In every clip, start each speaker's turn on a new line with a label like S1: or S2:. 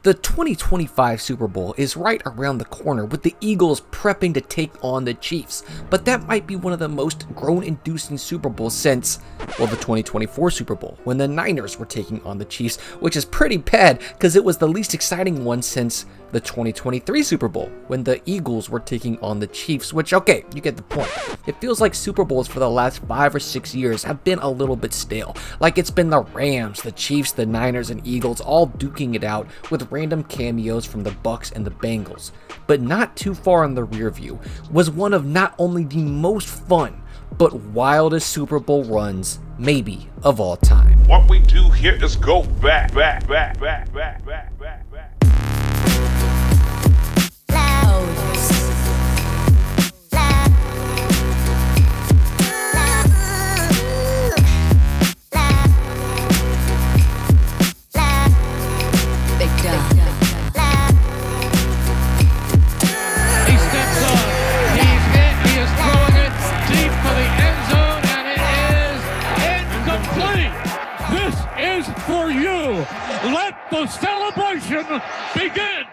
S1: The 2025 Super Bowl is right around the corner with the Eagles prepping to take on the Chiefs, but that might be one of the most groan-inducing Super Bowls since, well, the 2024 Super Bowl, when the Niners were taking on the Chiefs, which is pretty bad because it was the least exciting one since the 2023 Super Bowl, when the Eagles were taking on the Chiefs, which, okay, you get the point. It feels like Super Bowls for the last 5 or 6 years have been a little bit stale. Like it's been the Rams, the Chiefs, the Niners, and Eagles all duking it out with random cameos from the Bucks and the Bengals. But not too far in the rear view was one of not only the most fun, but wildest Super Bowl runs, maybe, of all time.
S2: What we do here is go back.
S3: Let the celebration begin!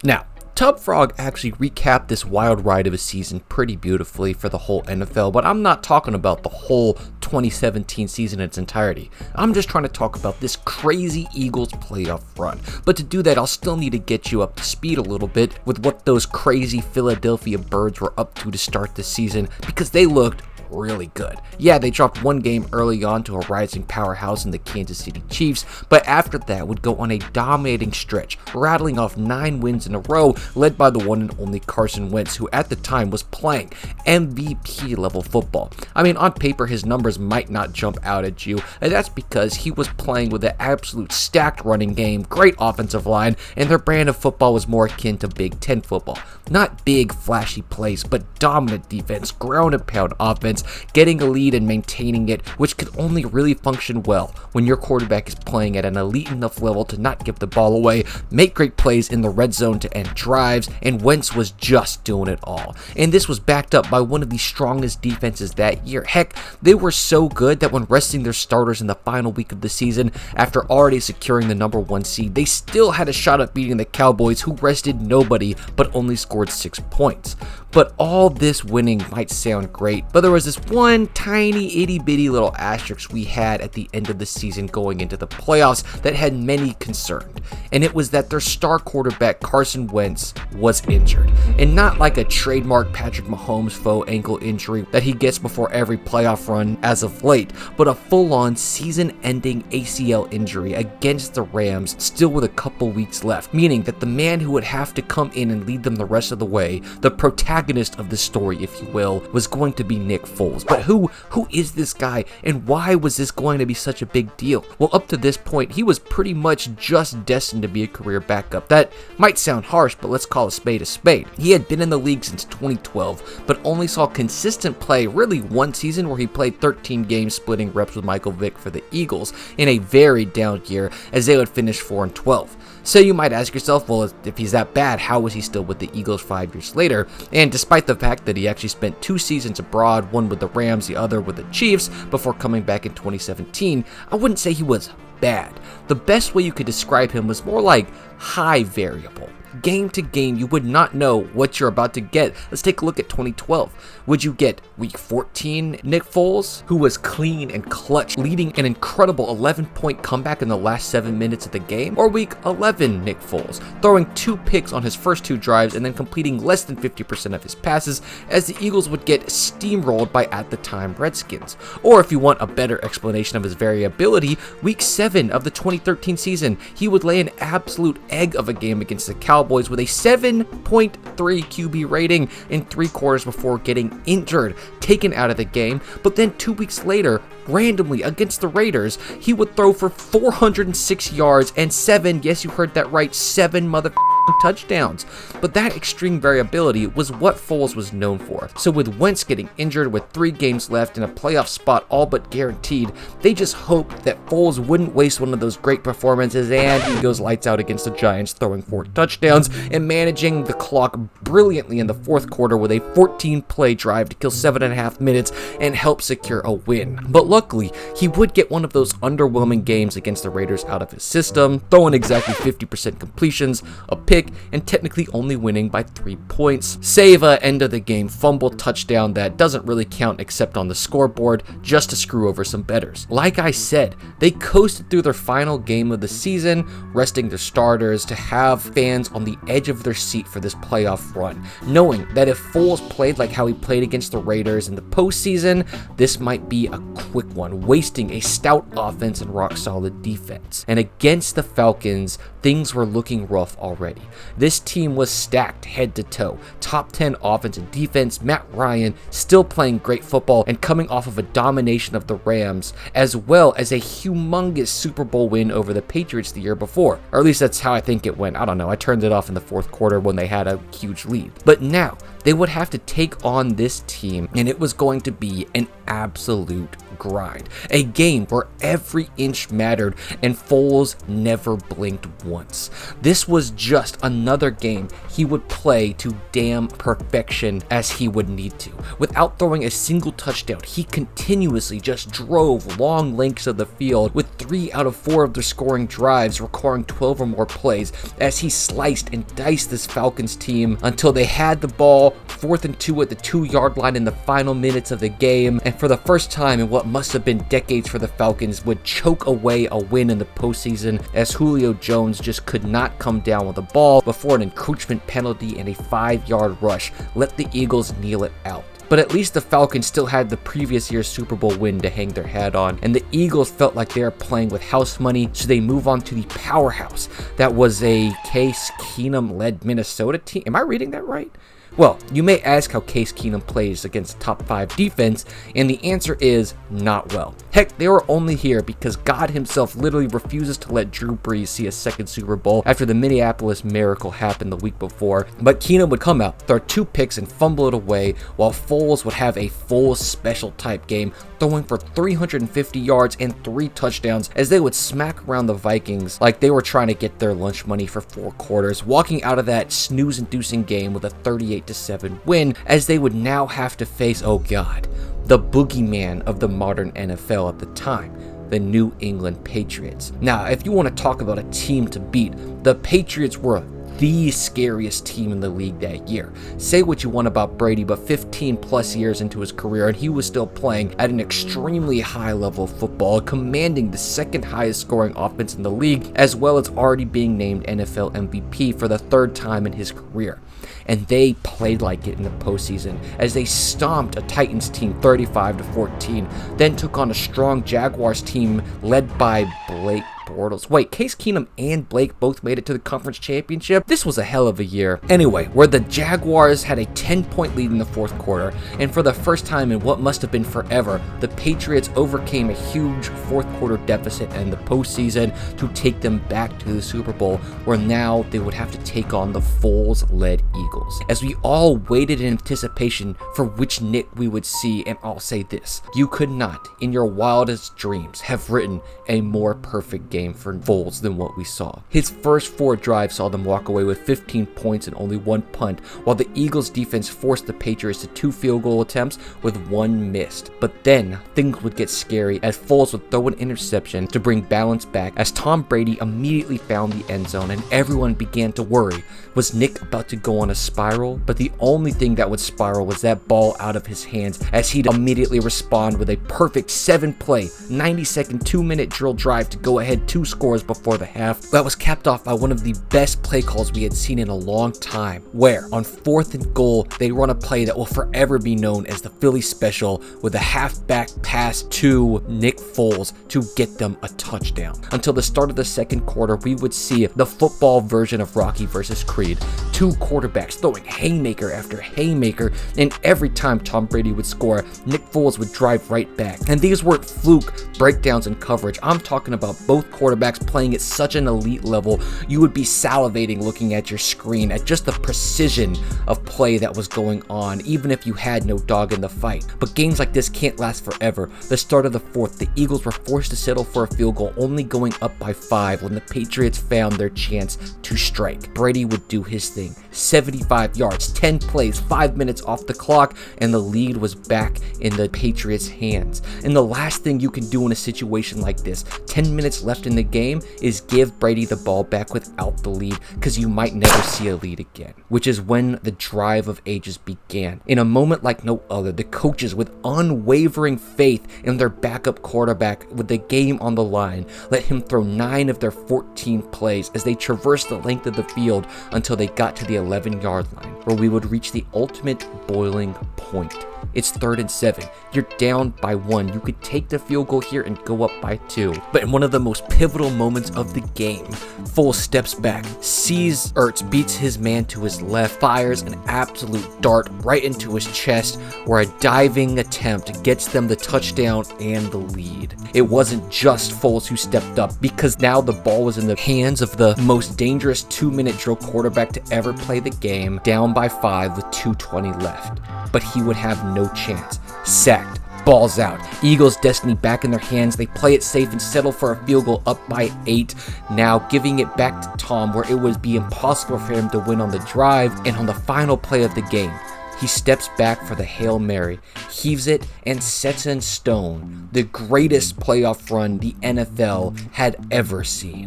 S1: Now, Tub Frog actually recapped this wild ride of a season pretty beautifully for the whole NFL, but I'm not talking about the whole 2017 season in its entirety. I'm just trying to talk about this crazy Eagles playoff run. But to do that, I'll still need to get you up to speed a little bit with what those crazy Philadelphia Birds were up to start the season, because they looked really good. Yeah, they dropped one game early on to a rising powerhouse in the Kansas City Chiefs, but after that would go on a dominating stretch, rattling off 9 wins in a row, led by the one and only Carson Wentz, who at the time was playing MVP level football. I mean, on paper his numbers might not jump out at you, and that's because he was playing with an absolute stacked running game, great offensive line, and their brand of football was more akin to Big Ten football. Not big flashy plays, but dominant defense, ground and pound offense, getting a lead and maintaining it, which could only really function well when your quarterback is playing at an elite enough level to not give the ball away, make great plays in the red zone to end drives, and Wentz was just doing it all. And this was backed up by one of the strongest defenses that year. Heck, they were so good that when resting their starters in the final week of the season, after already securing the number 1 seed, they still had a shot at beating the Cowboys, who rested nobody but only scored 6 points. But all this winning might sound great, but there was this one tiny itty bitty little asterisk we had at the end of the season going into the playoffs that had many concerned, and it was that their star quarterback Carson Wentz was injured, and not like a trademark Patrick Mahomes faux ankle injury that he gets before every playoff run as of late, but a full-on season-ending ACL injury against the Rams still with a couple weeks left, meaning that the man who would have to come in and lead them the rest of the way, the protagonist of the story, if you will, was going to be Nick Foles. But who is this guy, and why was this going to be such a big deal? Well, up to this point, he was pretty much just destined to be a career backup. That might sound harsh, but let's call a spade a spade. He had been in the league since 2012, but only saw consistent play really one season where he played 13 games splitting reps with Michael Vick for the Eagles in a very down year as they would finish 4-12. So you might ask yourself, well, if he's that bad, how was he still with the Eagles 5 years later? And despite the fact that he actually spent 2 seasons abroad, one with the Rams, the other with the Chiefs, before coming back in 2017, I wouldn't say he was bad. The best way you could describe him was more like high variable. Game to game, you would not know what you're about to get. Let's take a look at 2012. Would you get Week 14 Nick Foles, who was clean and clutch, leading an incredible 11-point comeback in the last 7 minutes of the game? Or Week 11 Nick Foles, throwing 2 picks on his first 2 drives and then completing less than 50% of his passes as the Eagles would get steamrolled by, at the time, Redskins? Or if you want a better explanation of his variability, Week 7 of the 2013 season, he would lay an absolute egg of a game against the Cowboys with a 7.3 QB rating in 3 quarters before getting injured, taken out of the game. But then 2 weeks later, randomly against the Raiders, he would throw for 406 yards and 7, yes, you heard that right, 7 mother touchdowns. But that extreme variability was what Foles was known for. So with Wentz getting injured with 3 games left and a playoff spot all but guaranteed, they just hoped that Foles wouldn't waste one of those great performances, and he goes lights out against the Giants, throwing 4 touchdowns and managing the clock brilliantly in the fourth quarter with a 14-play drive to kill 7.5 minutes and help secure a win. But luckily, he would get one of those underwhelming games against the Raiders out of his system, throwing exactly 50% completions, a pick, and technically only winning by 3 points. Save a end of the game fumble touchdown that doesn't really count except on the scoreboard, just to screw over some bettors. Like I said, they coasted through their final game of the season, resting their starters to have fans on the edge of their seat for this playoff run, knowing that if Foles played like how he played against the Raiders in the postseason, this might be a quick one, wasting a stout offense and rock solid defense. And against the Falcons, things were looking rough already. This team was stacked head to toe. Top 10 offense and defense, Matt Ryan still playing great football and coming off of a domination of the Rams, as well as a humongous Super Bowl win over the Patriots the year before. Or at least that's how I think it went. I don't know. I turned it off in the fourth quarter when they had a huge lead. But now, they would have to take on this team, and it was going to be an absolute grind. A game where every inch mattered, and Foles never blinked once. This was just another game he would play to damn perfection as he would need to. Without throwing a single touchdown, he continuously just drove long lengths of the field, with 3 out of 4 of their scoring drives requiring 12 or more plays, as he sliced and diced this Falcons team until they had the ball, 4th and 2 at the 2-yard line in the final minutes of the game, and for the first time in what must have been decades for the Falcons, would choke away a win in the postseason, as Julio Jones just could not come down with the ball before an encroachment penalty and a 5-yard rush let the Eagles kneel it out. But at least the Falcons still had the previous year's Super Bowl win to hang their hat on, and the Eagles felt like they were playing with house money, so they move on to the powerhouse that was a Case Keenum-led Minnesota team. Am I reading that right? Well, you may ask how Case Keenum plays against a top 5 defense, and the answer is not well. Heck, they were only here because God himself literally refuses to let Drew Brees see a second Super Bowl after the Minneapolis Miracle happened the week before. But Keenum would come out, throw 2 picks and fumble it away, while Foles would have a full special type game, throwing for 350 yards and 3 touchdowns as they would smack around the Vikings like they were trying to get their lunch money for 4 quarters, walking out of that snooze-inducing game with a 38-7 win, as they would now have to face, oh God, the boogeyman of the modern NFL at the time, the New England Patriots. Now, if you want to talk about a team to beat, the Patriots were the scariest team in the league that year. Say what you want about Brady, but 15 plus years into his career, and he was still playing at an extremely high level of football, commanding the 2nd highest scoring offense in the league, as well as already being named NFL MVP for the 3rd time in his career. And they played like it in the postseason as they stomped a Titans team 35-14, then took on a strong Jaguars team led by Blake Bortles. Wait, Case Keenum and Blake both made it to the conference championship? This was a hell of a year. Anyway, where the Jaguars had a 10-point lead in the fourth quarter, and for the first time in what must have been forever, the Patriots overcame a huge fourth quarter deficit in the postseason to take them back to the Super Bowl, where now they would have to take on the Foles-led Eagles. As we all waited in anticipation for which Nick we would see, and I'll say this, you could not, in your wildest dreams, have written a more perfect game for Foles than what we saw. His first 4 drives saw them walk away with 15 points and only 1 punt, while the Eagles defense forced the Patriots to 2 field goal attempts with 1 missed. But then things would get scary as Foles would throw an interception to bring balance back, as Tom Brady immediately found the end zone and everyone began to worry. Was Nick about to go on a spiral? But the only thing that would spiral was that ball out of his hands, as he'd immediately respond with a perfect 7-play, 90-second, 2-minute drill drive to go ahead 2 scores before the half. That was capped off by one of the best play calls we had seen in a long time, where on 4th and goal, they run a play that will forever be known as the Philly Special, with a halfback pass to Nick Foles to get them a touchdown. Until the start of the second quarter, we would see the football version of Rocky versus Creed. 2 2 quarterbacks throwing haymaker after haymaker, and every time Tom Brady would score, Nick Foles would drive right back. And these weren't fluke breakdowns in coverage. I'm talking about both quarterbacks playing at such an elite level, you would be salivating looking at your screen at just the precision of play that was going on, even if you had no dog in the fight. But games like this can't last forever. The start of the fourth, the Eagles were forced to settle for a field goal, only going up by 5 when the Patriots found their chance to strike. Brady would do his thing. 75 yards, 10 plays, 5 minutes off the clock, and the lead was back in the Patriots' hands. And the last thing you can do in a situation like this, 10 minutes left in the game, is give Brady the ball back without the lead, because you might never see a lead again, which is when the drive of ages began. In a moment like no other, the coaches, with unwavering faith in their backup quarterback with the game on the line, let him throw 9 of their 14 plays as they traversed the length of the field until they got to the 11-yard line, where we would reach the ultimate boiling point. It's 3rd and 7. You're down by 1. You could take the field goal here and go up by 2. But in one of the most pivotal moments of the game, Foles steps back, sees Ertz, beats his man to his left, fires an absolute dart right into his chest, where a diving attempt gets them the touchdown and the lead. It wasn't just Foles who stepped up, because now the ball was in the hands of the most dangerous 2-minute drill quarterback to ever play the game, down by 5 with 2:20 left. But he would have no chance. Sacked. Balls out. Eagles' destiny back in their hands. They play it safe and settle for a field goal up by 8. Now giving it back to Tom, where it would be impossible for him to win on the drive. And on the final play of the game, he steps back for the Hail Mary, heaves it, and sets in stone the greatest playoff run the NFL had ever seen.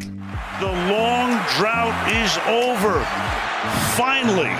S4: The long drought is over. Finally.